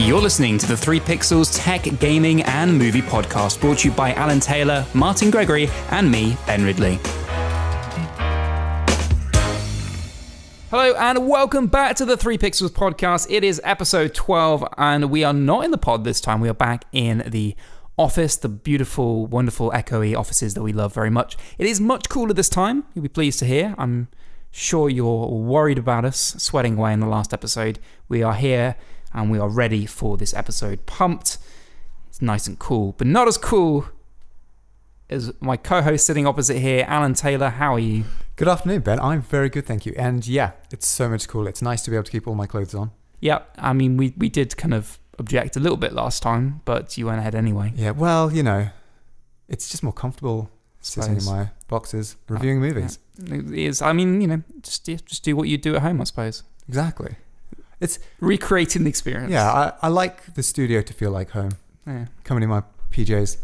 You're listening to the 3 Pixels Tech, Gaming and Movie Podcast, brought to you by Allan Taylor, Martin Gregory, and me, Ben Ridley. Hello and welcome back to the 3 Pixels Podcast. It is episode 12 and we are not in the pod this time. We are back in the office, the beautiful, wonderful, echoey offices that we love very much. It is much cooler this time, you'll be pleased to hear. I'm sure you're worried about us sweating away in the last episode. We are here and we are ready for this episode. Pumped. It's nice and cool, but not as cool as my co-host sitting opposite here, Allan Taylor. How are you? Good afternoon, Ben. I'm very good, thank you. And yeah, it's so much cooler. It's nice to be able to keep all my clothes on. Yeah, I mean, we did kind of object a little bit last time, but you went ahead anyway. Yeah, well, you know, it's just more comfortable sitting in my boxes, reviewing movies. Yeah. It is. I mean, you know, just do what you do at home, I suppose. Exactly. It's recreating the experience. Yeah, I like the studio to feel like home. Yeah. Coming in my PJs.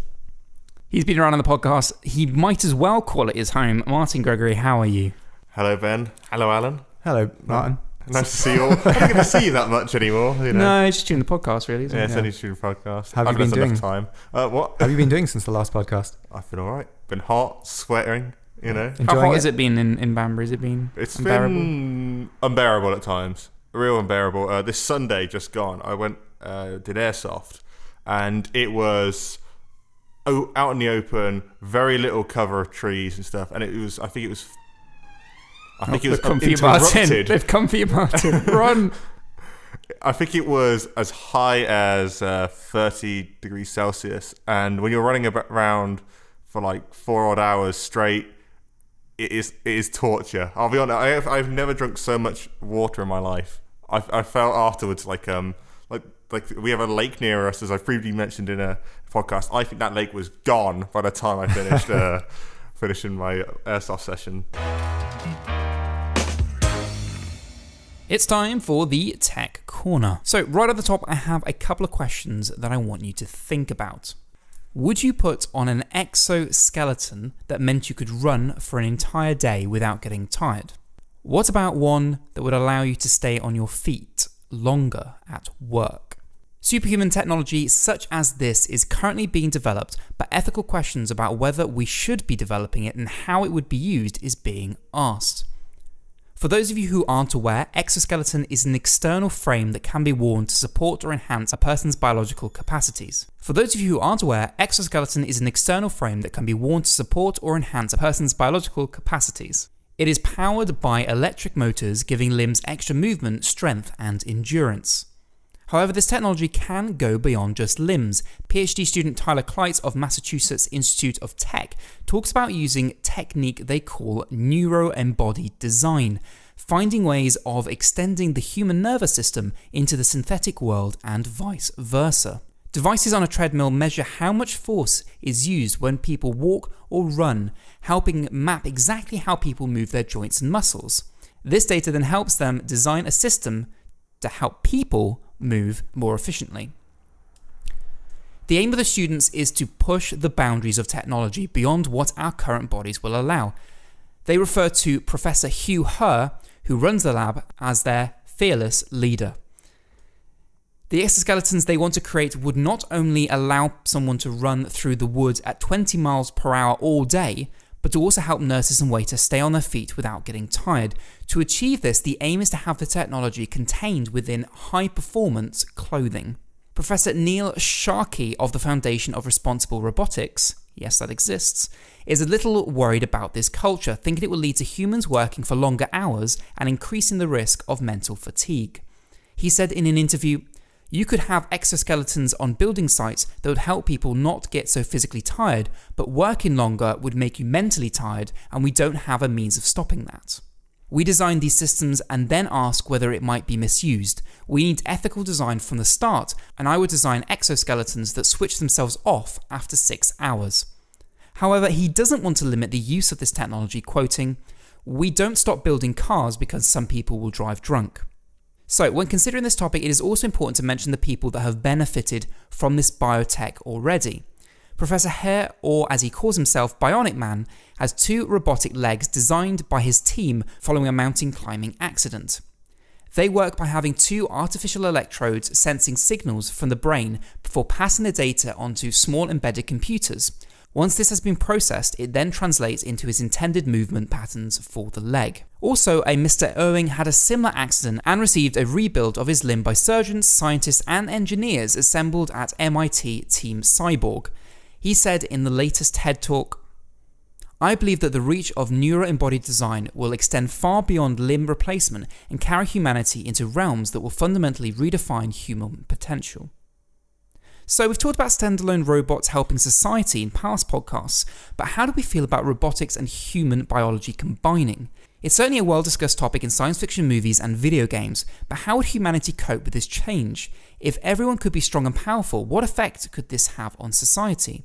He's been around on the podcast. He might as well call it his home. Martin Gregory, how are you? Hello, Ben. Hello, Allan. Hello, Martin. Nice to see you all. I'm not going to see you that much anymore. You know? No, it's just during the podcast, really, isn't it? It's only during the podcast. Have you been doing enough time. What? Have you been doing since the last podcast? I've been all right. Been hot, sweating, you know. How hot has it been in Banbury? Has it been unbearable? Been unbearable at times. Real unbearable. This Sunday just gone, I went, did airsoft, and it was out in the open, very little cover of trees and stuff, and it was, I think it was interrupted. They've come for you, Martin. Run. I think it was as high as 30 degrees Celsius, and when you're running around for like 4 odd hours straight, it is torture. I'll be honest. I've never drunk so much water in my life. I felt afterwards like we have a lake near us, as I previously mentioned in a podcast. I think that lake was gone by the time I finished finishing my airsoft session. It's time for the Tech Corner. So right at the top, I have a couple of questions that I want you to think about. Would you put on an exoskeleton that meant you could run for an entire day without getting tired? What about one that would allow you to stay on your feet longer at work? Superhuman technology such as this is currently being developed, but ethical questions about whether we should be developing it and how it would be used is being asked. For those of you who aren't aware, exoskeleton is an external frame that can be worn to support or enhance a person's biological capacities. It is powered by electric motors, giving limbs extra movement, strength, and endurance. However, this technology can go beyond just limbs. PhD student Tyler Kleitz of Massachusetts Institute of Tech talks about using a technique they call neuro-embodied design, finding ways of extending the human nervous system into the synthetic world and vice versa. Devices on a treadmill measure how much force is used when people walk or run, helping map exactly how people move their joints and muscles. This data then helps them design a system to help people move more efficiently. The aim of the students is to push the boundaries of technology beyond what our current bodies will allow. They refer to Professor Hugh Herr, who runs the lab, as their fearless leader. The exoskeletons they want to create would not only allow someone to run through the woods at 20 miles per hour all day, but to also help nurses and waiters stay on their feet without getting tired. To achieve this, the aim is to have the technology contained within high-performance clothing. Professor Neil Sharkey of the Foundation of Responsible Robotics, yes, that exists, is a little worried about this culture, thinking it will lead to humans working for longer hours and increasing the risk of mental fatigue. He said in an interview, "You could have exoskeletons on building sites that would help people not get so physically tired, but working longer would make you mentally tired, and we don't have a means of stopping that. We design these systems and then ask whether it might be misused. We need ethical design from the start, and I would design exoskeletons that switch themselves off after 6 hours." However, he doesn't want to limit the use of this technology, quoting, "We don't stop building cars because some people will drive drunk." So, when considering this topic, it is also important to mention the people that have benefited from this biotech already. Professor Herr, or as he calls himself, Bionic Man, has 2 robotic legs designed by his team following a mountain climbing accident. They work by having two artificial electrodes sensing signals from the brain before passing the data onto small embedded computers. Once this has been processed, it then translates into his intended movement patterns for the leg. Also, a Mr. Ewing had a similar accident and received a rebuild of his limb by surgeons, scientists and engineers assembled at MIT Team Cyborg. He said in the latest TED Talk, "I believe that the reach of neuro-embodied design will extend far beyond limb replacement and carry humanity into realms that will fundamentally redefine human potential." So we've talked about standalone robots helping society in past podcasts, but how do we feel about robotics and human biology combining? It's certainly a well-discussed topic in science fiction movies and video games, but how would humanity cope with this change? If everyone could be strong and powerful, what effect could this have on society?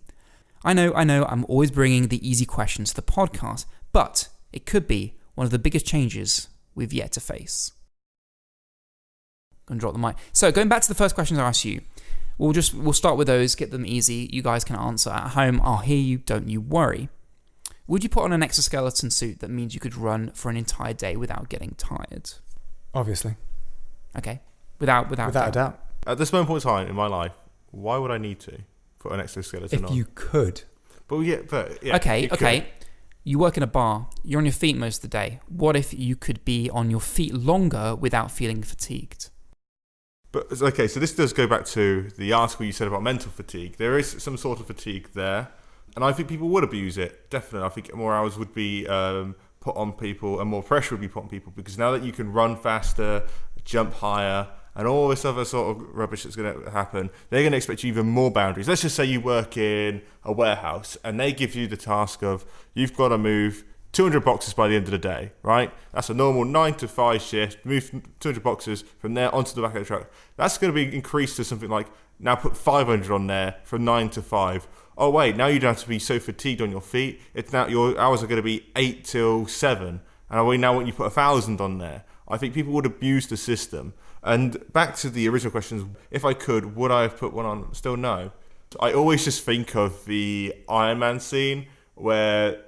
I know, I'm always bringing the easy questions to the podcast, but it could be one of the biggest changes we've yet to face. I'm gonna drop the mic. So going back to the first questions I asked you, we'll start with those, get them easy. You guys can answer at home. I'll hear you, don't you worry. Would you put on an exoskeleton suit that means you could run for an entire day without getting tired? Obviously. Okay. Without a doubt. At this moment in time in my life, why would I need to put an exoskeleton on? If you could. Okay. You work in a bar. You're on your feet most of the day. What if you could be on your feet longer without feeling fatigued? But okay, so this does go back to the article you said about mental fatigue. There is some sort of fatigue there, and I think people would abuse it. Definitely, I think more hours would be put on people, and more pressure would be put on people, because now that you can run faster, jump higher, and all this other sort of rubbish that's going to happen, they're going to expect you even more boundaries. Let's just say you work in a warehouse, and they give you the task of you've got to move 200 boxes by the end of the day, right? That's a normal 9 to 5 shift. Move 200 boxes from there onto the back of the truck. That's going to be increased to something like, now put 500 on there from 9 to 5. Oh wait, now you don't have to be so fatigued on your feet. It's now your hours are going to be 8 till 7. And we now want you to put 1,000 on there. I think people would abuse the system. And back to the original questions, if I could, would I have put one on? Still no. I always just think of the Iron Man scene where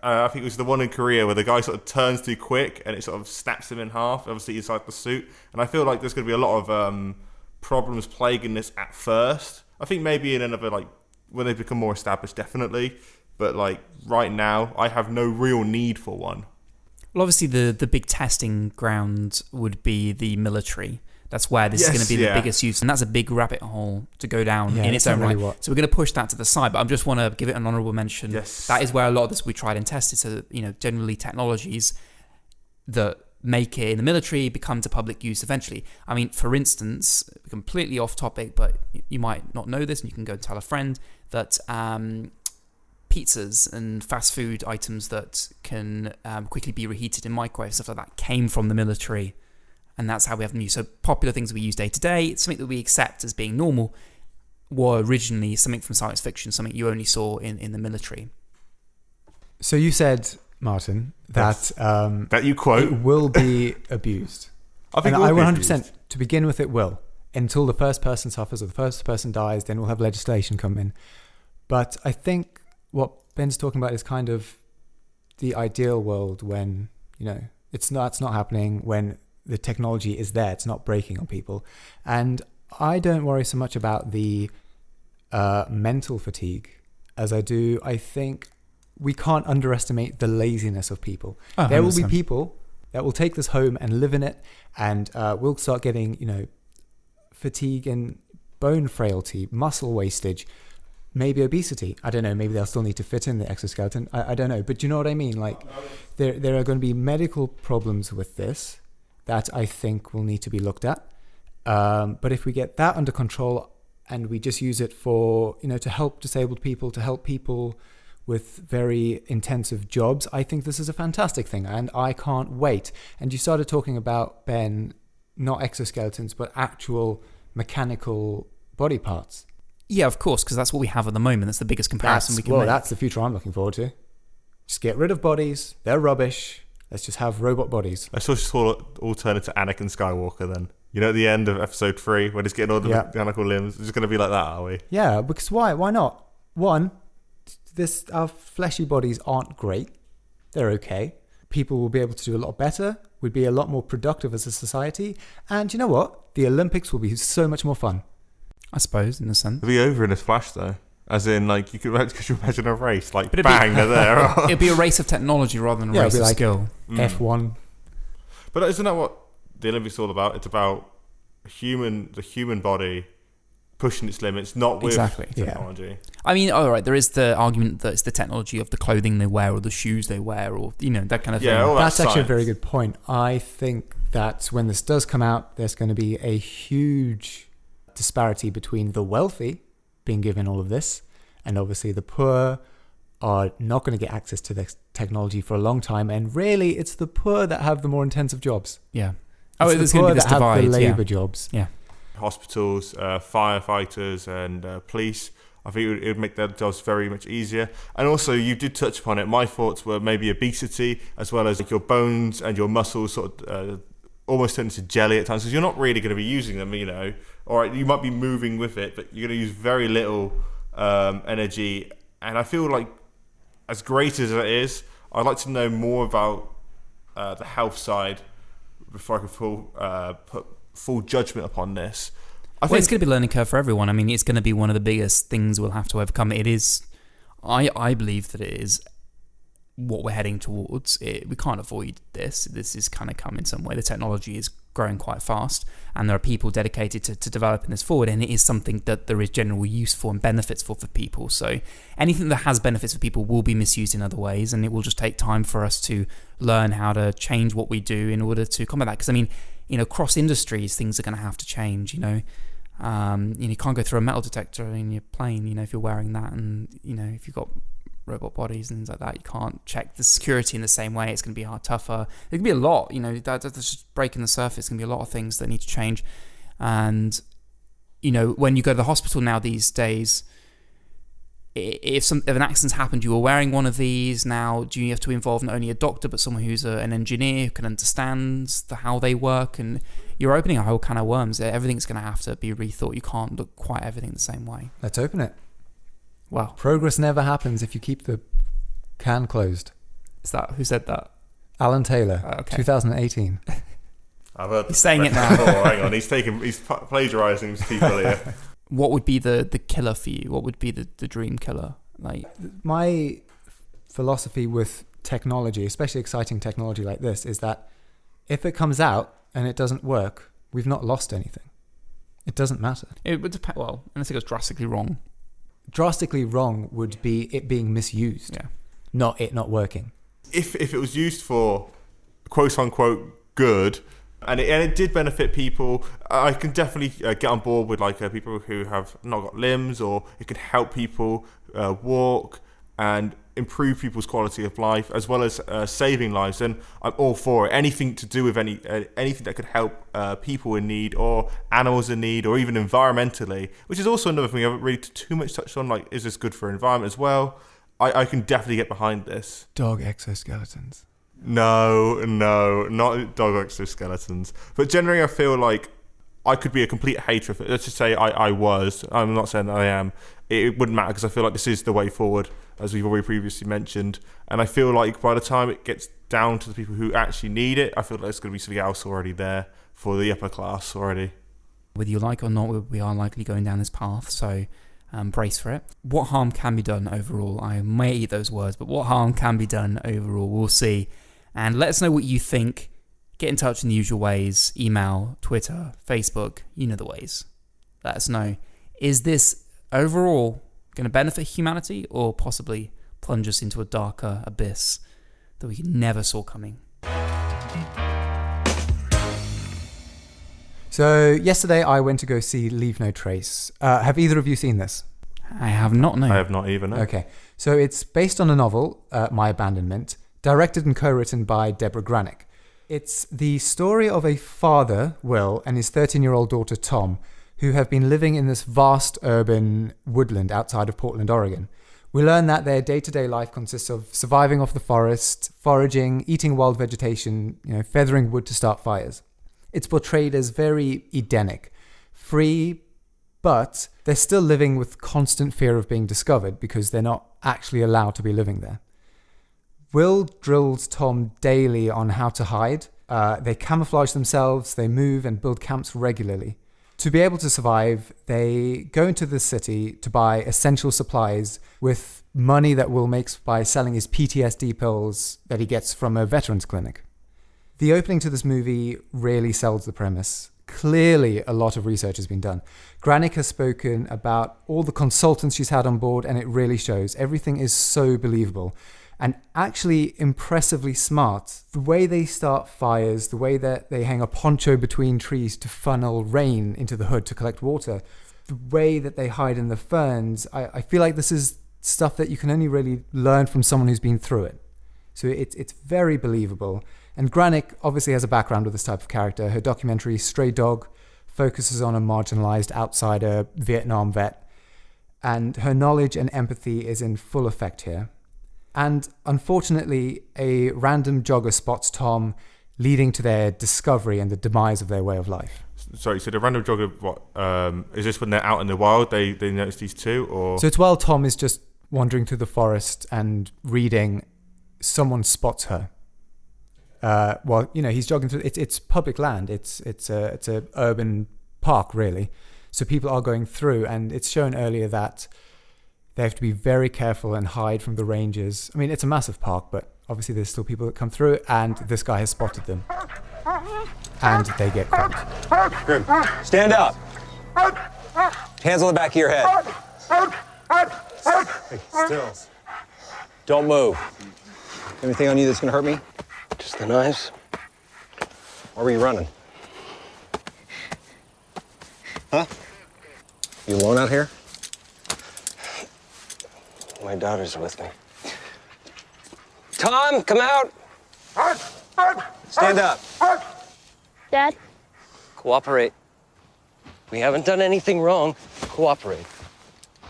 I think it was the one in Korea where the guy sort of turns too quick and it sort of snaps him in half, obviously inside the suit. And I feel like there's going to be a lot of problems plaguing this at first. I think maybe in another, like, when they become more established, definitely. But, like, right now, I have no real need for one. Well, obviously, the big testing ground would be the military. That's where this is going to be the biggest use, and that's a big rabbit hole to go down in its own right. So we're going to push that to the side, but I just want to give it an honourable mention. Yes. That is where a lot of this we tried and tested. So, generally technologies that make it in the military become to public use eventually. I mean, for instance, completely off topic, but you might not know this, and you can go and tell a friend that pizzas and fast food items that can quickly be reheated in microwaves, stuff like that, came from the military. And that's how we have them used. So popular things we use day to day, something that we accept as being normal, were originally something from science fiction, something you only saw in the military. So you said, Martin, that that you quote, it will be abused. I think and I 100%, abused. to begin with, it will. Until the first person suffers or the first person dies, then we'll have legislation come in. But I think what Ben's talking about is kind of the ideal world when, it's not happening, when the technology is there, it's not breaking on people. And I don't worry so much about the mental fatigue as I do. I think we can't underestimate the laziness of people. There will be people that will take this home and live in it, and we'll start getting, fatigue and bone frailty, muscle wastage, maybe obesity. I don't know, maybe they'll still need to fit in the exoskeleton. I don't know, but you know what I mean? Like, there are going to be medical problems with this that I think will need to be looked at. But if we get that under control and we just use it for, to help disabled people, to help people with very intensive jobs, I think this is a fantastic thing, and I can't wait. And you started talking about, Ben, not exoskeletons, but actual mechanical body parts. Yeah, of course, because that's what we have at the moment. That's the biggest comparison we can make. That's the future I'm looking forward to. Just get rid of bodies. They're rubbish. Let's just have robot bodies. Let's just all turn into Anakin Skywalker then. At the end of episode 3, when he's getting all the mechanical limbs, it's just going to be like that, are we? Yeah, because why? Why not? One, our fleshy bodies aren't great. They're okay. People will be able to do a lot better we'd be a lot more productive as a society. And you know what? The Olympics will be so much more fun. I suppose, in a sense. It'll be over in a flash, though. As in, like, could you imagine a race? Like, But bang, they're there. It'd be a race of technology rather than a race it'd of be like skill. F1. But isn't that what the Olympics is all about? It's about the human body pushing its limits, not with Exactly. technology. I mean, all right, there is the argument that it's the technology of the clothing they wear or the shoes they wear or, that kind of thing. All That's actually a science. very good point. I think that when this does come out, there's going to be a huge disparity between the wealthy being given all of this, and obviously the poor are not going to get access to this technology for a long time. And really, it's the poor that have the more intensive jobs. Yeah. It's There's the going to poor be this that have divide. the labour jobs. Yeah. Hospitals, firefighters, and police. I think it would make their jobs very much easier. And also, you did touch upon it. My thoughts were maybe obesity, as well as like your bones and your muscles sort of almost turn into jelly at times, because you're not really going to be using them, All right, you might be moving with it, but you're going to use very little energy. And I feel like, as great as it is, I'd like to know more about the health side before I can put full judgment upon this. Well, it's going to be a learning curve for everyone. I mean, it's going to be one of the biggest things we'll have to overcome. It is, I believe that it is what we're heading towards. We can't avoid this. This is kind of come in some way. The technology is growing quite fast, and there are people dedicated to developing this forward, and it is something that there is general use for and benefits for people. So anything that has benefits for people will be misused in other ways, and it will just take time for us to learn how to change what we do in order to combat that. Because, I mean, cross industries, things are going to have to change, you can't go through a metal detector in your plane, if you're wearing that, and, if you've got robot bodies and things like that, you can't check the security in the same way. It's going to be tougher. There can be a lot, that's just breaking the surface. There's going to be a lot of things that need to change. And, when you go to the hospital now these days, if an accident's happened, you were wearing one of these, now do you have to involve not only a doctor but someone who's an engineer who can understand how they work, and you're opening a whole can of worms. Everything's going to have to be rethought. You can't look quite everything the same way. Let's open it. Wow. Progress never happens if you keep the can closed. Who said that? Alan Taylor, Okay. 2018. I've heard He's saying it now. Oh, hang on, he's plagiarising people here. What would be the killer for you? What would be the dream killer? Like, My philosophy with technology, especially exciting technology like this, is that if it comes out and it doesn't work, we've not lost anything. It doesn't matter. it would depend. Well, unless it goes drastically wrong. Drastically wrong would be it being misused, Yeah. not it not working. If it was used for quote unquote good, and it did benefit people, I can definitely get on board with people who have not got limbs, or it could help people walk and improve people's quality of life, as well as saving lives. And I'm all for it. Anything to do with anything that could help people in need, or animals in need, or even environmentally, which is also another thing I haven't really too much touched on. Like, is this good for environment as well? I can definitely get behind this. Dog exoskeletons. No, not dog exoskeletons. But generally, I feel like I could be a complete hater of it. Let's just say I was. I'm not saying that I am. It wouldn't matter, because I feel like this is the way forward, as we've already previously mentioned. And I feel like by the time it gets down to the people who actually need it, I feel like there's going to be something else already there for the upper class already. Whether you like or not, we are likely going down this path, so brace for it. What harm can be done overall? I may eat those words, but what harm can be done overall? We'll see. And let us know what you think. Get in touch in the usual ways. Email, Twitter, Facebook, you know the ways. Let us know. Is this overall going to benefit humanity, or possibly plunge us into a darker abyss that we never saw coming? So yesterday I went to go see Leave No Trace. Have either of you seen this? I have not known. I have not even. Okay. So it's based on a novel, My Abandonment, directed and co-written by Deborah Granick. It's the story of a father, Will, and his 13-year-old daughter, Tom, who have been living in this vast urban woodland outside of Portland, Oregon. We learn that their day-to-day life consists of surviving off the forest, foraging, eating wild vegetation, feathering wood to start fires. It's portrayed as very Edenic, free, but they're still living with constant fear of being discovered because they're not actually allowed to be living there. Will drills Tom daily on how to hide, They camouflage themselves, they move and build camps regularly. To be able to survive, they go into the city to buy essential supplies with money that Will makes by selling his PTSD pills that he gets from a veterans clinic. The opening to this movie really sells the premise. Clearly, a lot of research has been done. Granick has spoken about all the consultants she's had on board, and it really shows. Everything is so believable and actually impressively smart. The way they start fires, the way that they hang a poncho between trees to funnel rain into the hood to collect water, the way that they hide in the ferns, I feel like this is stuff that you can only really learn from someone who's been through it. So it's very believable. And Granick obviously has a background with this type of character. Her documentary Stray Dog focuses on a marginalized outsider Vietnam vet, and her knowledge and empathy is in full effect here. And unfortunately, a random jogger spots Tom, leading to their discovery and the demise of their way of life. Sorry, so the random jogger, what is this when they're out in the wild? They notice these two, or so it's while Tom is just wandering through the forest and reading, someone spots her. He's jogging through. It's public land. It's a urban park, really. So people are going through, and it's shown earlier that they have to be very careful and hide from the rangers. I mean, it's a massive park, but obviously there's still people that come through, and this guy has spotted them. And they get caught. Good. Stand up. Hands on the back of your head. Hey, still. Don't move. Anything on you that's gonna hurt me? Just the knives. Why were you running? Huh? You alone out here? My daughters are with me. Tom, come out! Stand up. Dad? Cooperate. We haven't done anything wrong. Cooperate.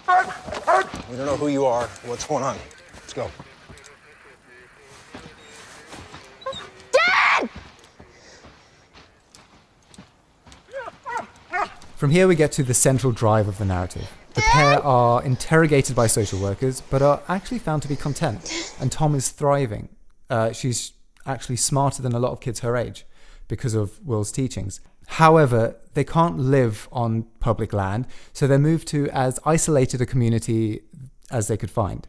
We don't know who you are, what's going on. Let's go. Dad! From here we get to the central drive of the narrative. The pair are interrogated by social workers, but are actually found to be content. And Tom is thriving. She's actually smarter than a lot of kids her age because of Will's teachings. However, they can't live on public land, so they're moved to as isolated a community as they could find.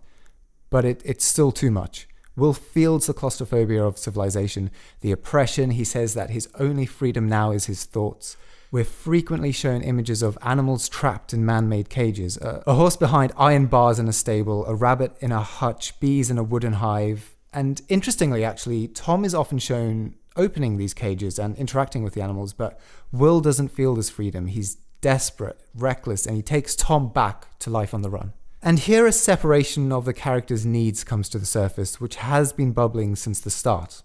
But it's still too much. Will feels the claustrophobia of civilization, the oppression. He says that his only freedom now is his thoughts. We're frequently shown images of animals trapped in man-made cages, a horse behind iron bars in a stable, a rabbit in a hutch, bees in a wooden hive. And interestingly, actually, Tom is often shown opening these cages and interacting with the animals, but Will doesn't feel this freedom. He's desperate, reckless, and he takes Tom back to life on the run. And here a separation of the character's needs comes to the surface, which has been bubbling since the start.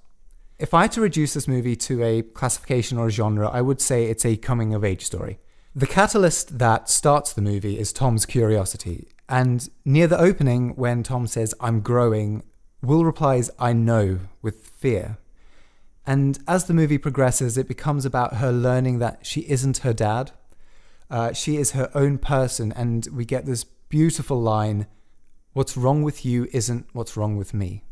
If I had to reduce this movie to a classification or a genre, I would say it's a coming-of-age story. The catalyst that starts the movie is Tom's curiosity, and near the opening, when Tom says, "I'm growing," Will replies, "I know," with fear. And as the movie progresses, it becomes about her learning that she isn't her dad. She is her own person, and we get this beautiful line, "What's wrong with you isn't what's wrong with me."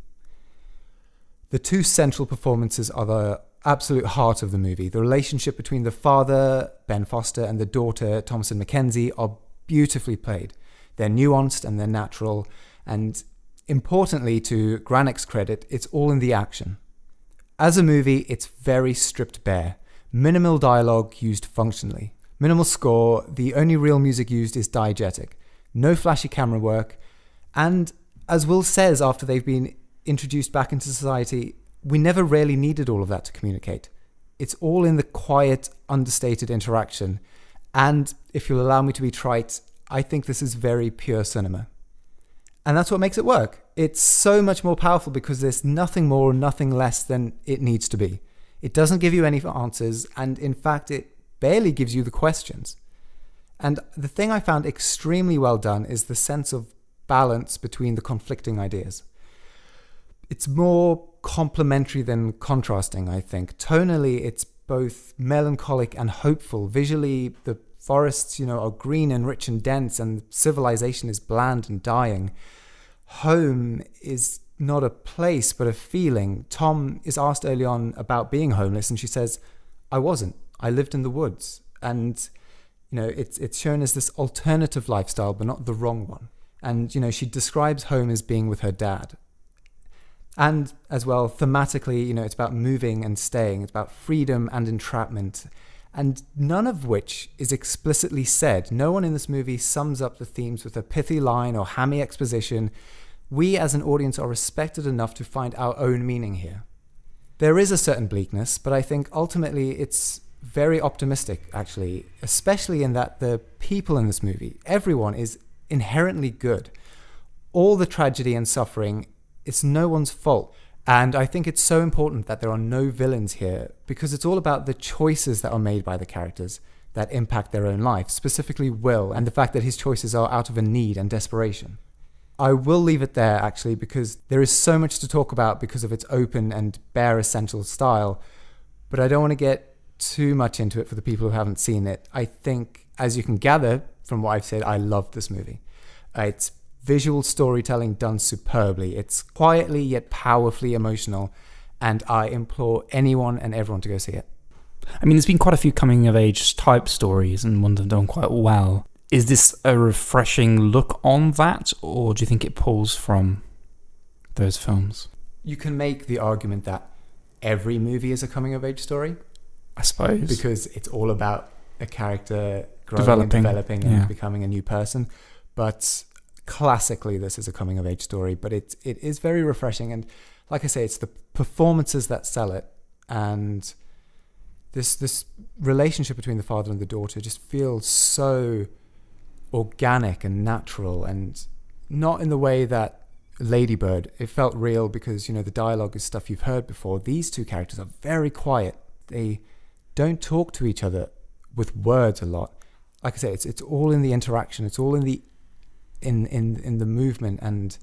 The two central performances are the absolute heart of the movie. The relationship between the father, Ben Foster, and the daughter, Thomasin McKenzie, are beautifully played. They're nuanced and they're natural, and importantly, to Granick's credit, it's all in the action. As a movie, it's very stripped bare. Minimal dialogue used functionally. Minimal score, the only real music used is diegetic. No flashy camera work, and as Will says after they've been introduced back into society, we never really needed all of that to communicate. It's all in the quiet, understated interaction. And if you'll allow me to be trite, I think this is very pure cinema. And that's what makes it work. It's so much more powerful because there's nothing more, nothing less than it needs to be. It doesn't give you any answers, and in fact, it barely gives you the questions. And the thing I found extremely well done is the sense of balance between the conflicting ideas. It's more complementary than contrasting, I think. Tonally, it's both melancholic and hopeful. Visually, the forests, are green and rich and dense, and civilization is bland and dying. Home is not a place, but a feeling. Tom is asked early on about being homeless, and she says, I wasn't. I lived in the woods. And, it's shown as this alternative lifestyle, but not the wrong one. And, she describes home as being with her dad. And as well, thematically, it's about moving and staying. It's about freedom and entrapment. And none of which is explicitly said. No one in this movie sums up the themes with a pithy line or hammy exposition. We as an audience are respected enough to find our own meaning here. There is a certain bleakness, but I think ultimately it's very optimistic, actually, especially in that the people in this movie, everyone is inherently good. All the tragedy and suffering, it's no one's fault. And I think it's so important that there are no villains here, because it's all about the choices that are made by the characters that impact their own life, specifically Will, and the fact that his choices are out of a need and desperation. I will leave it there, actually, because there is so much to talk about because of its open and bare essential style, but I don't want to get too much into it for the people who haven't seen it. I think, as you can gather from what I've said, I love this movie. It's visual storytelling done superbly. It's quietly yet powerfully emotional, and I implore anyone and everyone to go see it. I mean, there's been quite a few coming-of-age type stories, and ones have done quite well. Is this a refreshing look on that, or do you think it pulls from those films? You can make the argument that every movie is a coming-of-age story, I suppose. because it's all about a character growing and developing and becoming a new person. But classically, this is a coming-of-age story, but it is very refreshing. And like I say, it's the performances that sell it. And this relationship between the father and the daughter just feels so organic and natural, and not in the way that Lady Bird, it felt real because, the dialogue is stuff you've heard before. These two characters are very quiet. They don't talk to each other with words a lot. Like I say, it's all in the interaction. It's all in the in the movement and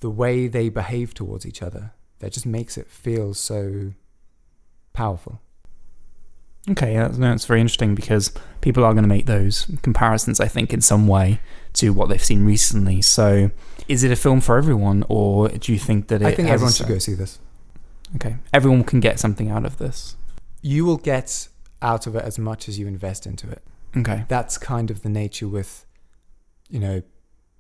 the way they behave towards each other. That just makes it feel so powerful. Okay, that's very interesting, because people are going to make those comparisons, I think, in some way to what they've seen recently. So is it a film for everyone, or do you think that I think everyone should go see this. Okay, everyone can get something out of this. You will get out of it as much as you invest into it. Okay. That's kind of the nature with,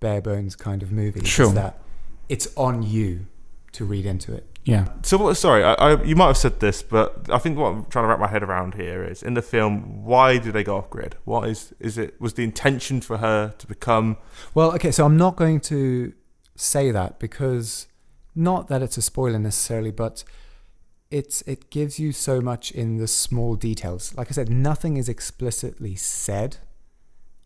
bare bones kind of movies. Sure. Is that it's on you to read into it. Yeah. So, sorry, you might have said this, but I think what I'm trying to wrap my head around here is, in the film, why do they go off grid? What is it? Was the intention for her to become? Well, okay, so I'm not going to say that, because not that it's a spoiler necessarily, but it gives you so much in the small details. Like I said, nothing is explicitly said.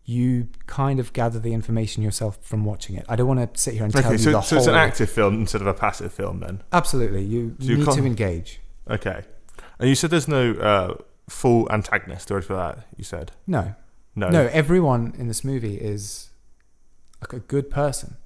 You kind of gather the information yourself from watching it. I don't want to sit here and tell you the whole... So it's an active film instead of a passive film then? Absolutely. You need to engage. Okay. And you said there's no full antagonist or anything like that, you said? No. No, everyone in this movie is like a good person.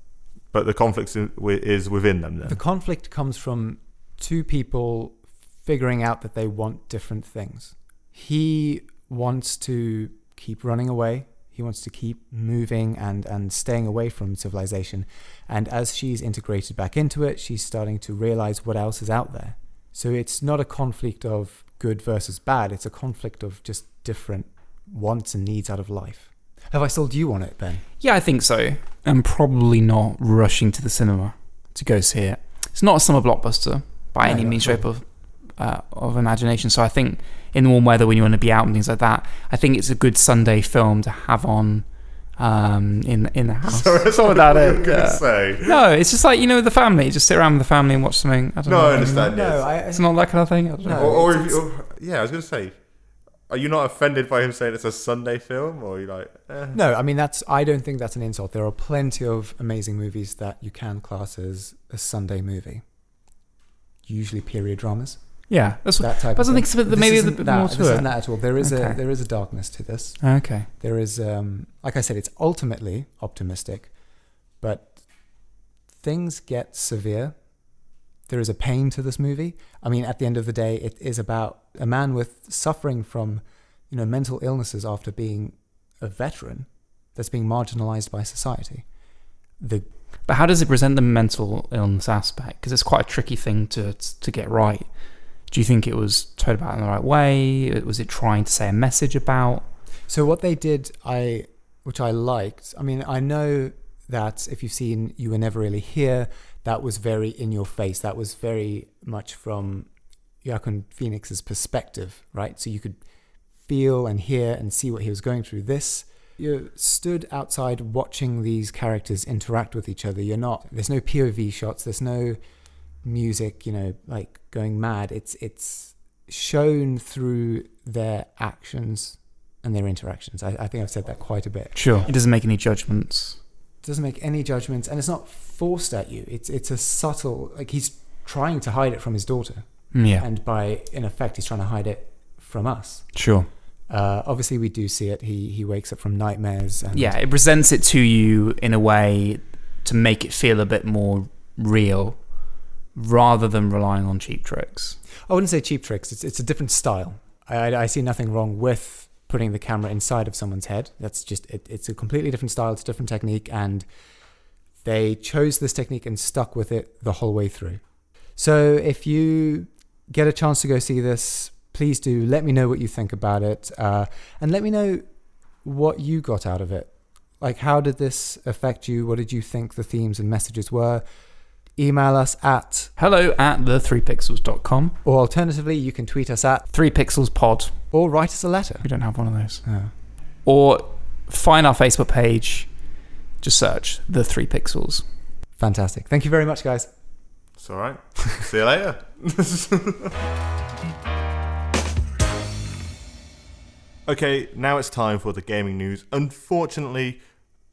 But the conflict is within them then? The conflict comes from two people figuring out that they want different things. He wants to keep running away. He wants to keep moving and staying away from civilization. And as she's integrated back into it, she's starting to realize what else is out there. So it's not a conflict of good versus bad. It's a conflict of just different wants and needs out of life. Have I sold you on it, Ben? Yeah, I think so. I'm probably not rushing to the cinema to go see it. It's not a summer blockbuster by any means, shape of imagination. So I think in the warm weather, when you want to be out and things like that, I think it's a good Sunday film to have on in the house. Sorry, without it. Say. No, it's just like, the family. Just sit around with the family and watch something. I don't know. I understand. No, it's not that kind of thing. I don't know. I was going to say, are you not offended by him saying it's a Sunday film, or are you like? No, I mean I don't think that's an insult. There are plenty of amazing movies that you can class as a Sunday movie. Usually period dramas. Yeah, that's that type. But I think maybe a bit more to it. This isn't that at all. There is a darkness to this. Okay. There is, like I said, it's ultimately optimistic, but things get severe. There is a pain to this movie. I mean, at the end of the day, it is about a man with suffering from, mental illnesses after being a veteran that's being marginalized by society. The But how does it present the mental illness aspect? Because it's quite a tricky thing to get right. Do you think it was told about in the right way? Was it trying to say a message about? So what they did, which I liked, I mean, I know that if you've seen You Were Never Really Here, that was very in your face. That was very much from Joaquin Phoenix's perspective, right? So you could feel and hear and see what he was going through. This, you stood outside watching these characters interact with each other. There's no POV shots, there's no music, like going mad. It's shown through their actions and their interactions. I think I've said that quite a bit. Sure. It doesn't make any judgments. Doesn't make any judgments, and it's not forced at you. It's a subtle, like he's trying to hide it from his daughter. Yeah. And in effect, he's trying to hide it from us. Sure. Obviously, we do see it. He wakes up from nightmares. And yeah, it presents it to you in a way to make it feel a bit more real, rather than relying on cheap tricks. I wouldn't say cheap tricks. It's a different style. I see nothing wrong with putting the camera inside of someone's head. That's just it's a completely different style. It's a different technique, and they chose this technique and stuck with it the whole way through. So if you get a chance to go see this, please do let me know what you think about it, and let me know what you got out of it. Like, how did this affect you? What did you think the themes and messages were? Email us at hello@the3pixels.com, or alternatively, you can tweet us at 3pixelspod. or write us a letter. We don't have one of those. Oh. Or find our Facebook page. Just search The 3 Pixels. Fantastic. Thank you very much, guys. It's all right. See you later. Okay, now it's time for the gaming news. Unfortunately,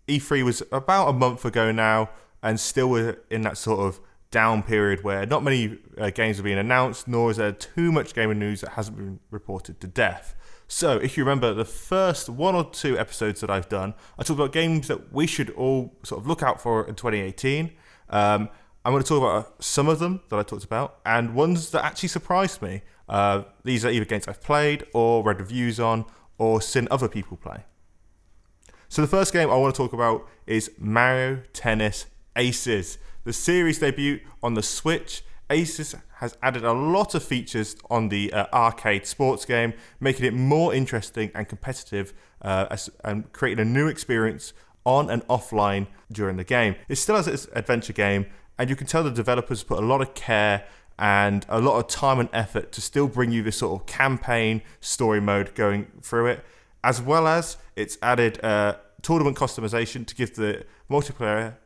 E3 was about a month ago now, and still we're in that sort of down period where not many games are being announced, nor is there too much gaming news that hasn't been reported to death. So, if you remember the first 1 or 2 episodes that I've done, I talked about games that we should all sort of look out for in 2018. I'm going to talk about some of them that I talked about, and ones that actually surprised me. These are either games I've played, or read reviews on, or seen other people play. So the first game I want to talk about is Mario Tennis Aces. The series debut on the Switch. Aces has added a lot of features on the arcade sports game, making it more interesting and competitive, and creating a new experience on and offline during the game. It still has its adventure game, and you can tell the developers put a lot of care and a lot of time and effort to still bring you this sort of campaign story mode going through it, as well as it's added tournament customization to give the multiplayer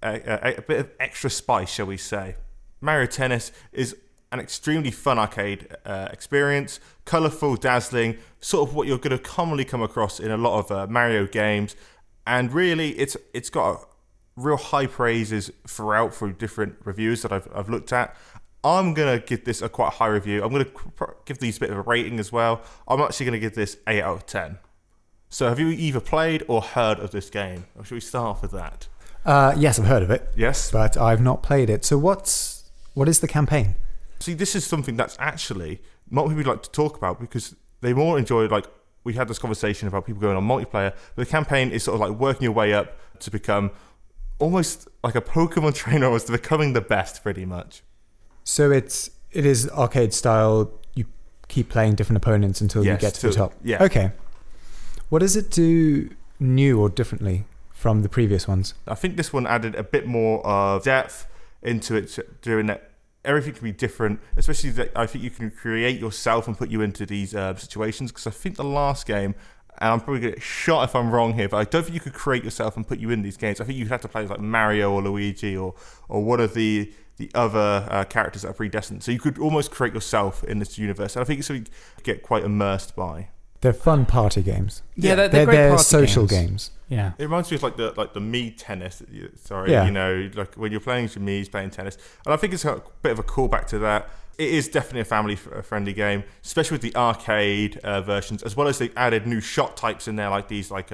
a bit of extra spice, shall we say. Mario Tennis is an extremely fun arcade experience, colourful, dazzling, sort of what you're going to commonly come across in a lot of Mario games, and really it's got real high praises throughout through different reviews that I've looked at. I'm going to give this a quite high review. I'm going to give these a bit of a rating as well. I'm actually going to give this 8 out of 10. So have you either played or heard of this game? Or should we start off with that? Yes, I've heard of it. Yes. But I've not played it. So what is the campaign? See, this is something that's actually not people like to talk about, because they more enjoy, like, we had this conversation about people going on multiplayer, but the campaign is sort of like working your way up to become almost like a Pokemon trainer, almost to becoming the best, pretty much. So it is arcade style. You keep playing different opponents until you get to the top. Yeah. Okay. What does it do new or differently from the previous ones? I think this one added a bit more of depth into it, doing that everything can be different, especially that I think you can create yourself and put you into these situations, because I think the last game, and I'm probably going to get shot if I'm wrong here, but I don't think you could create yourself and put you in these games. I think you'd have to play like Mario or Luigi or one of the other characters that are predestined. So you could almost create yourself in this universe. And I think it's something you get quite immersed by. They're fun party games. Yeah, they're great party social games. Yeah. It reminds me of like the Mii tennis. Sorry, Yeah. You know, like when you're playing some Mii's playing tennis. And I think it's got a bit of a callback to that. It is definitely a family-friendly game, especially with the arcade versions, as well as they've added new shot types in there, like these, like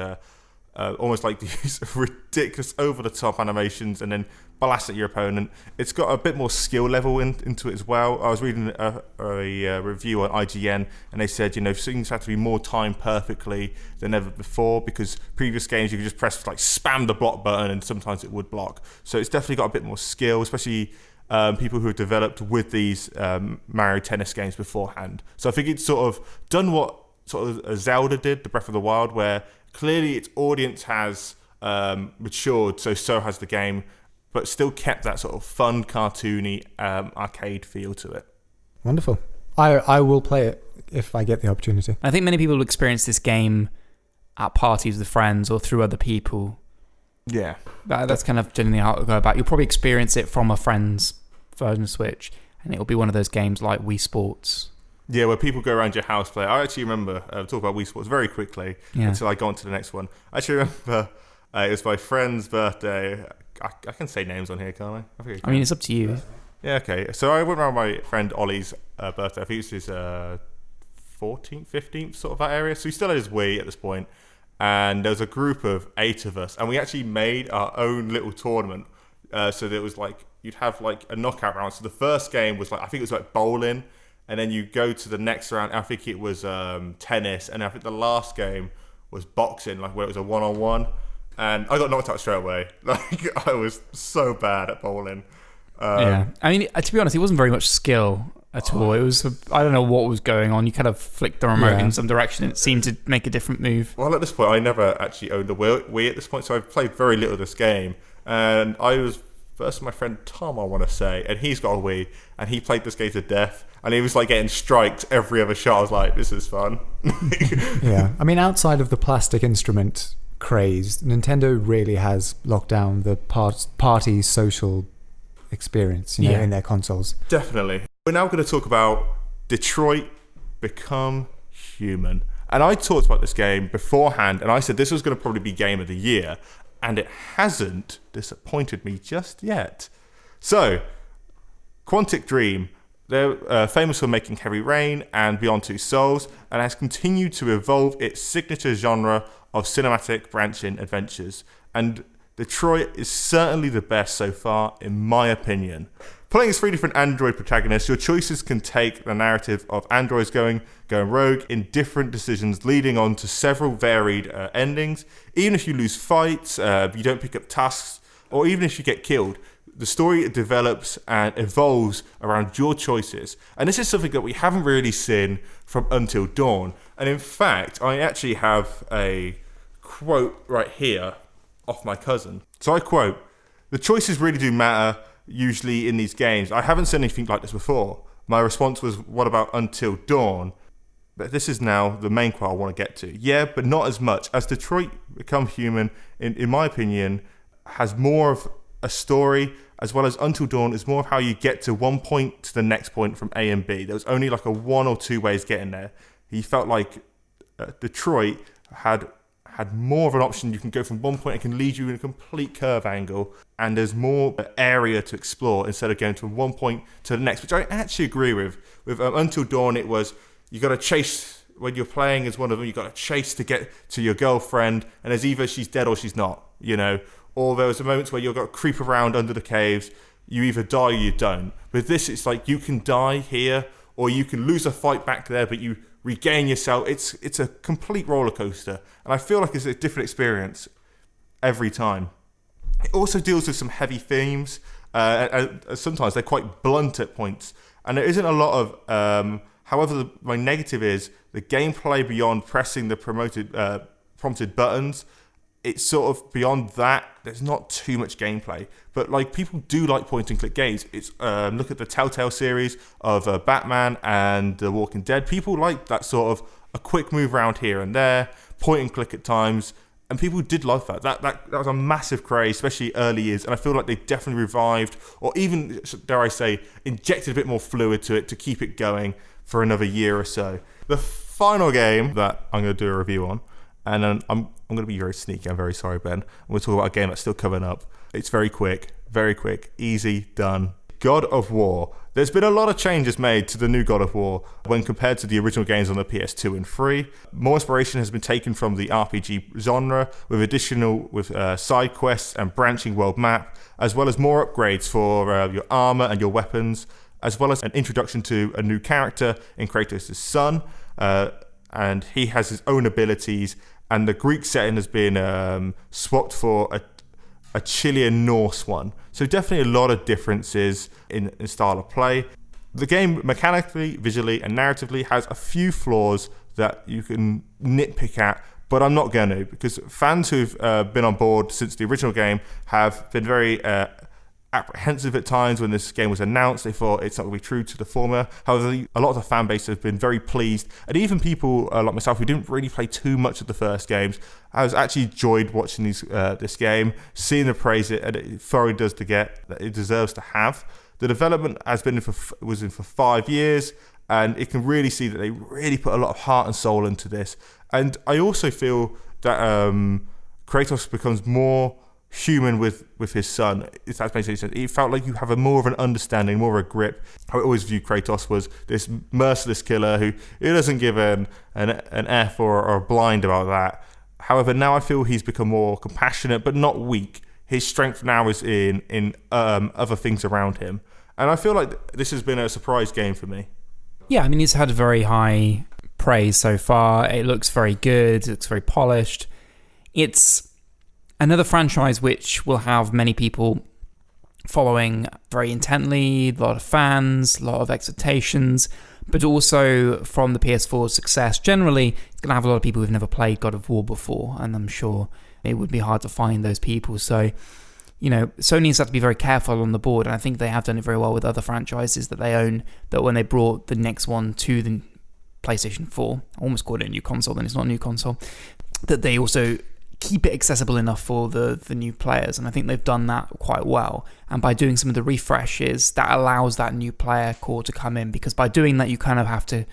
almost like these ridiculous over-the-top animations and then blast at your opponent. It's got a bit more skill level into it as well. I was reading a review on IGN, and they said, things have to be more timed perfectly than ever before, because previous games you could just press, spam the block button, and sometimes it would block. So it's definitely got a bit more skill, especially people who have developed with these Mario Tennis games beforehand. So I think it's sort of done what sort of Zelda did, the Breath of the Wild, where clearly its audience has matured, so has the game, but still kept that sort of fun, cartoony, arcade feel to it. Wonderful. I will play it if I get the opportunity. I think many people will experience this game at parties with friends or through other people. Yeah. That's kind of generally how it'll go about. You'll probably experience it from a friend's version of Switch, and it'll be one of those games like Wii Sports. Yeah, where people go around your house play. I actually remember, talk about Wii Sports very quickly until I got on to the next one. I actually remember it was my friend's birthday. I can say names on here, can't I? I mean, it's up to you. Yeah, okay. So I went around my friend Ollie's birthday. I think it was his 14th, 15th, sort of that area. So he still had his Wii at this point. And there was a group of 8 of us. And we actually made our own little tournament. So there was you'd have a knockout round. So the first game was I think it was bowling. And then you go to the next round. I think it was tennis. And I think the last game was boxing, where it was a one-on-one. And I got knocked out straight away. I was so bad at bowling. Yeah. I mean, to be honest, it wasn't very much skill at all. It was, I don't know what was going on. You kind of flicked the remote in some direction and it seemed to make a different move. Well, at this point, I never actually owned a Wii at this point. So I've played very little of this game. And I was first with my friend Tom, I want to say. And he's got a Wii. And he played this game to death. And he was getting strikes every other shot. I was like, this is fun. Yeah. I mean, outside of the plastic instrument craze, Nintendo really has locked down the party social experience, in their consoles. Definitely. We're now going to talk about Detroit Become Human. And I talked about this game beforehand, and I said this was going to probably be Game of the Year, and it hasn't disappointed me just yet. So, Quantic Dream, they're famous for making Heavy Rain and Beyond Two Souls, and has continued to evolve its signature genre of cinematic branching adventures. And Detroit is certainly the best so far, in my opinion. Playing as 3 different android protagonists, your choices can take the narrative of androids going rogue in different decisions, leading on to several varied endings. Even if you lose fights, you don't pick up tasks, or even if you get killed, the story develops and evolves around your choices. And this is something that we haven't really seen from Until Dawn. And in fact, I actually have a quote right here off my cousin. So I quote, "The choices really do matter, usually in these games. I haven't seen anything like this before." My response was, "What about Until Dawn?" But this is now the main quote I want to get to. Yeah, but not as much, as Detroit Become Human, in my opinion, has more of a story, as well as Until Dawn is more of how you get to one point to the next point from A and B. There was only a 1 or 2 ways getting there. He felt like Detroit had more of an option. You can go from one point, it can lead you in a complete curve angle, and there's more area to explore instead of going from one point to the next, which I actually agree with. With Until Dawn, it was, you got to chase, when you're playing as one of them, you got to chase to get to your girlfriend, and there's either she's dead or she's not, or there was moments where you've got to creep around under the caves, you either die or you don't. With this, it's you can die here, or you can lose a fight back there, but you regain yourself. It's a complete roller coaster, and I feel like it's a different experience every time. It also deals with some heavy themes, and sometimes they're quite blunt at points, and there isn't a lot of however, my negative is the gameplay beyond pressing the prompted buttons. It's sort of beyond that. There's not too much gameplay, but people do like point and click games. It's look at the Telltale series of Batman and The Walking Dead. People like that sort of a quick move around here and there, point and click at times, and people did love that. That was a massive craze, especially early years, and I feel like they definitely revived, or even, dare I say, injected a bit more fluid to it to keep it going for another year or so. The final game that I'm going to do a review on, and then I'm going to be very sneaky. I'm very sorry, Ben. I'm going to talk about a game that's still coming up. It's very quick, easy, done. God of War. There's been a lot of changes made to the new God of War when compared to the original games on the PS2 and 3. More inspiration has been taken from the RPG genre with side quests and branching world map, as well as more upgrades for your armor and your weapons, as well as an introduction to a new character in Kratos' son, and he has his own abilities, and the Greek setting has been swapped for a Chilean Norse one. So definitely a lot of differences in style of play. The game mechanically, visually, and narratively has a few flaws that you can nitpick at, but I'm not going to, because fans who've been on board since the original game have been very apprehensive at times when this game was announced. They thought it's not going to be true to the formula. However, a lot of the fan base have been very pleased, and even people like myself who didn't really play too much of the first games has actually enjoyed watching this game, seeing the praise it thoroughly does to get that it deserves to have. The development was in for 5 years, and it can really see that they really put a lot of heart and soul into this. And I also feel that Kratos becomes more human with his son, if that makes any sense. It felt like you have more of an understanding, more of a grip. I always viewed Kratos was this merciless killer who doesn't give an F or a blind about that. However, now I feel he's become more compassionate, but not weak. His strength now is in other things around him. And I feel like this has been a surprise game for me. Yeah, I mean, it's had very high praise so far. It looks very good. It looks very polished. It's another franchise which will have many people following very intently, a lot of fans, a lot of expectations, but also from the PS4's success, generally, it's going to have a lot of people who've never played God of War before, and I'm sure it would be hard to find those people. So, Sony has had to be very careful on the board, and I think they have done it very well with other franchises that they own, that when they brought the next one to the PlayStation 4, I almost called it a new console, then it's not a new console, that they also keep it accessible enough for the new players, and I think they've done that quite well. And by doing some of the refreshes, that allows that new player core to come in, because by doing that you kind of have to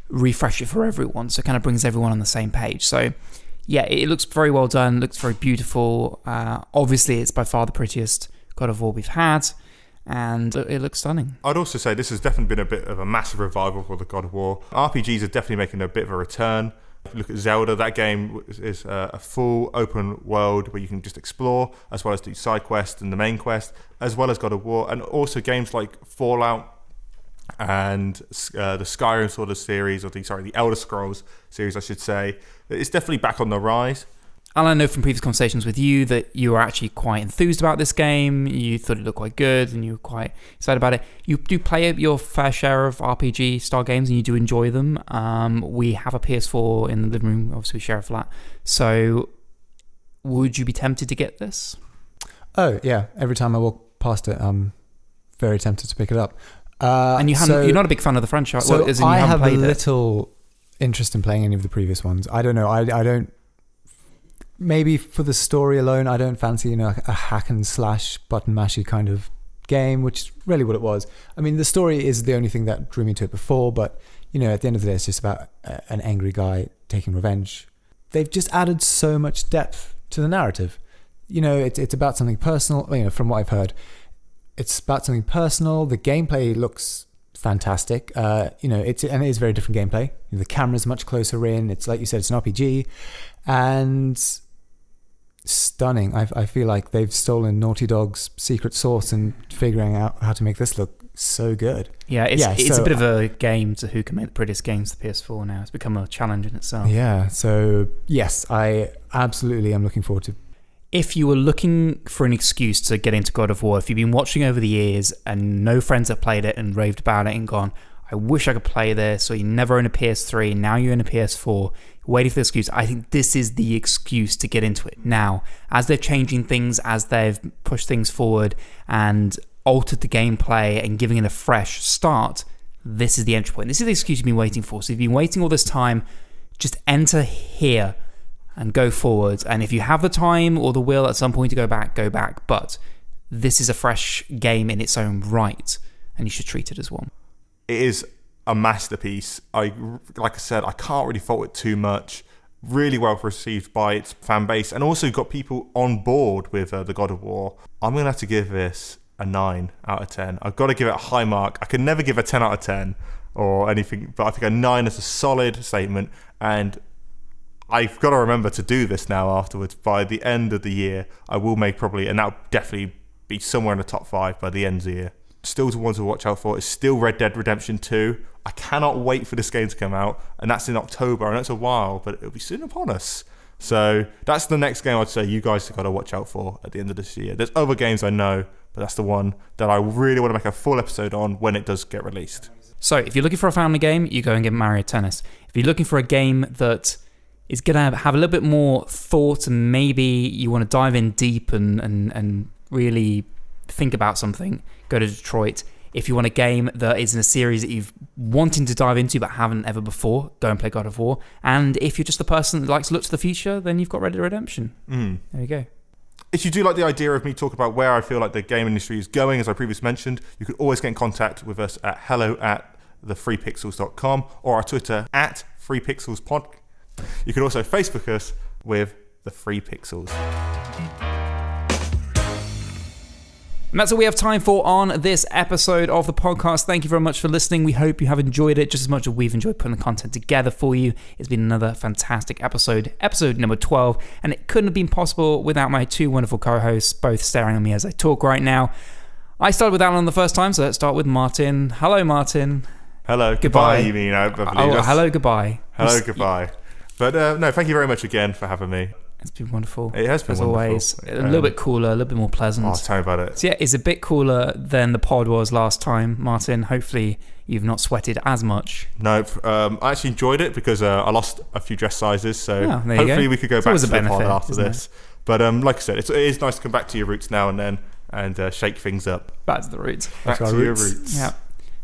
refresh it for everyone, so it kind of brings everyone on the same page. So yeah, it looks very well done, looks very beautiful. Obviously it's by far the prettiest God of War we've had, and it looks stunning. I'd also say this has definitely been a bit of a massive revival for the God of War. RPGs are definitely making a bit of a return. If you look at Zelda, that game is a full open world where you can just explore, as well as do side quests and the main quest, as well as God of War, and also games like Fallout and the Skyrim sort of series, the Elder Scrolls series, I should say. It's definitely back on the rise. Allan, I know from previous conversations with you that you were actually quite enthused about this game. You thought it looked quite good and you were quite excited about it. You do play your fair share of RPG style games and you do enjoy them. We have a PS4 in the living room, obviously we share a flat. So would you be tempted to get this? Oh, yeah. Every time I walk past it, I'm very tempted to pick it up. And you're not a big fan of the franchise? So well, as in you I haven't have played little interest in playing any of the previous ones. I don't know. I don't. Maybe for the story alone, I don't fancy a hack and slash button mashy kind of game, which is really what it was. I mean, the story is the only thing that drew me to it before, but at the end of the day, it's just about an angry guy taking revenge. They've just added so much depth to the narrative. It's about something personal. From what I've heard, it's about something personal. The gameplay looks fantastic. It is very different gameplay. The camera's much closer in. It's like you said, it's an RPG, and stunning. I feel like they've stolen Naughty Dog's secret sauce and figuring out how to make this look so good. Yeah, it's a bit of a game to who can make the prettiest games to PS4 now. It's become a challenge in itself. Yeah, so yes, I absolutely am looking forward to. If you were looking for an excuse to get into God of War, if you've been watching over the years and no friends have played it and raved about it and gone, I wish I could play this, or you never owned a PS3 and now you own a PS4, waiting for the excuse, I think this is the excuse to get into it now. As they're changing things, as they've pushed things forward and altered the gameplay and giving it a fresh start, this is the entry point. This is the excuse you've been waiting for. So if you've been waiting all this time, just enter here and go forward. And if you have the time or the will at some point to go back. But this is a fresh game in its own right, and you should treat it as one. It is a masterpiece. Like I said, I can't really fault it too much. Really well received by its fan base, and also got people on board with the God of War. I'm going to have to give this a 9 out of 10. I've got to give it a high mark. I can never give a 10 out of 10 or anything, but I think a 9 is a solid statement, and I've got to remember to do this now afterwards. By the end of the year, I will make probably, and that'll definitely be somewhere in the top 5 by the end of the year. Still to one to watch out for is still Red Dead Redemption 2. I cannot wait for this game to come out, and that's in October. I know it's a while, but it'll be soon upon us. So that's the next game I'd say you guys have got to watch out for at the end of this year. There's other games I know, but that's the one that I really want to make a full episode on when it does get released. So if you're looking for a family game, you go and get Mario Tennis. If you're looking for a game that is going to have a little bit more thought, and maybe you want to dive in deep and really think about something, go to Detroit. If you want a game that is in a series that you've wanting to dive into but haven't ever before, go and play God of War. And if you're just the person that likes to look to the future, then you've got Red Dead Redemption. There you go. If you do like the idea of me talking about where I feel like the game industry is going, as I previously mentioned, you can always get in contact with us at hello@thefreepixels.com or our Twitter @freepixelspod. You can also Facebook us with the Free Pixels. And that's all we have time for on this episode of the podcast. Thank you very much for listening. We hope you have enjoyed it just as much as we've enjoyed putting the content together for you. It's been another fantastic episode number 12, and it couldn't have been possible without my two wonderful co-hosts, both staring at me as I talk right now. I started with Allan the first time, so let's start with Martin. Hello, Martin. Hello. Goodbye. You mean, I believe hello, goodbye. Hello, goodbye. But no, thank you very much again for having me. It's been wonderful. It has been as wonderful. Always. A little bit cooler, a little bit more pleasant. Oh, tell me about it. So yeah, it's a bit cooler than the pod was last time, Martin. Hopefully you've not sweated as much. Nope. I actually enjoyed it because I lost a few dress sizes, so hopefully we could go back to the pod after this. It? But like I said, it is nice to come back to your roots now and then and shake things up. Back to the roots. Back to your roots. Yeah.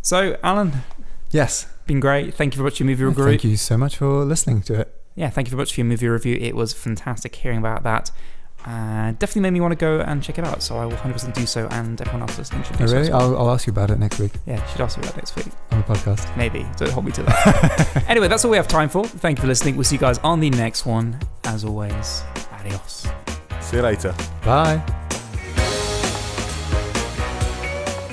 So, Allan. Yes. Been great. Thank you very much for your movie review. Thank you so much for listening to it. Yeah, thank you very much for your movie review. It was fantastic hearing about that. Definitely made me want to go and check it out, so I will 100% do so, and everyone else listening should do so. Really? I'll ask you about it next week. Yeah, you should ask me about it next week. On the podcast. Maybe. Don't hold me to that. Anyway, that's all we have time for. Thank you for listening. We'll see you guys on the next one. As always, adios. See you later. Bye.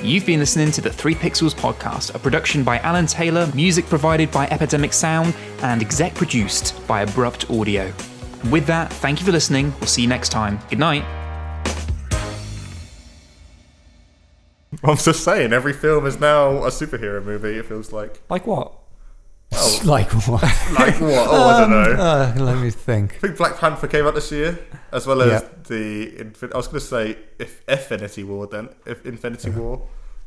You've been listening to the 3 Pixels podcast, a production by Allan Taylor, music provided by Epidemic Sound, and exec produced by Abrupt Audio. With that, thank you for listening. We'll see you next time. Good night. I'm just saying, every film is now a superhero movie, it feels like. Like what? Oh. Like what? Like what? Oh, I don't know. Let me think. I think Black Panther came out this year, as well as I was going to say Infinity War then. Infinity War.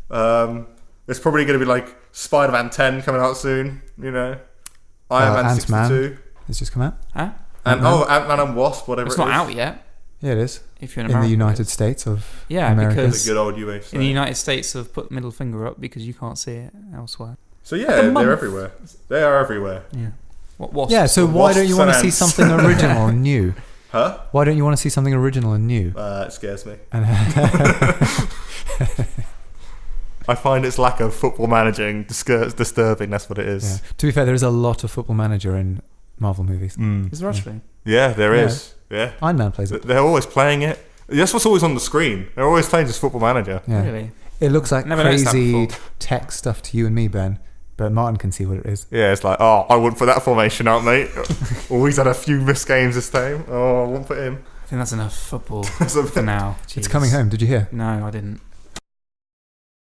There's probably going to be like Spider-Man 10 coming out soon, you know. Iron Man 62. It's just come out. Huh? And Ant-Man and Wasp, whatever it's it is. It's not out yet. Yeah, it is. If you're in the United States of America. Because the good old USA. In the United States have put middle finger up because you can't see it elsewhere. So yeah, they're everywhere. They are everywhere. Yeah. What so why don't you want to see something original and new? Huh? Why don't you want to see something original and new? It scares me. I find its lack of football managing disturbing. That's what it is. Yeah. To be fair, there is a lot of Football Manager in Marvel movies. Is there actually? Yeah, there is. Yeah. Iron Man plays it. They're always playing it. That's what's always on the screen. They're always playing just Football Manager. Yeah. Really? It looks like Never crazy tech stuff to you and me, Ben. But Martin can see what it is. Yeah, it's like, I wouldn't put that formation out, mate. He's had a few missed games this time. I won't put him. I think that's enough football for now. Jeez. It's coming home. Did you hear? No, I didn't.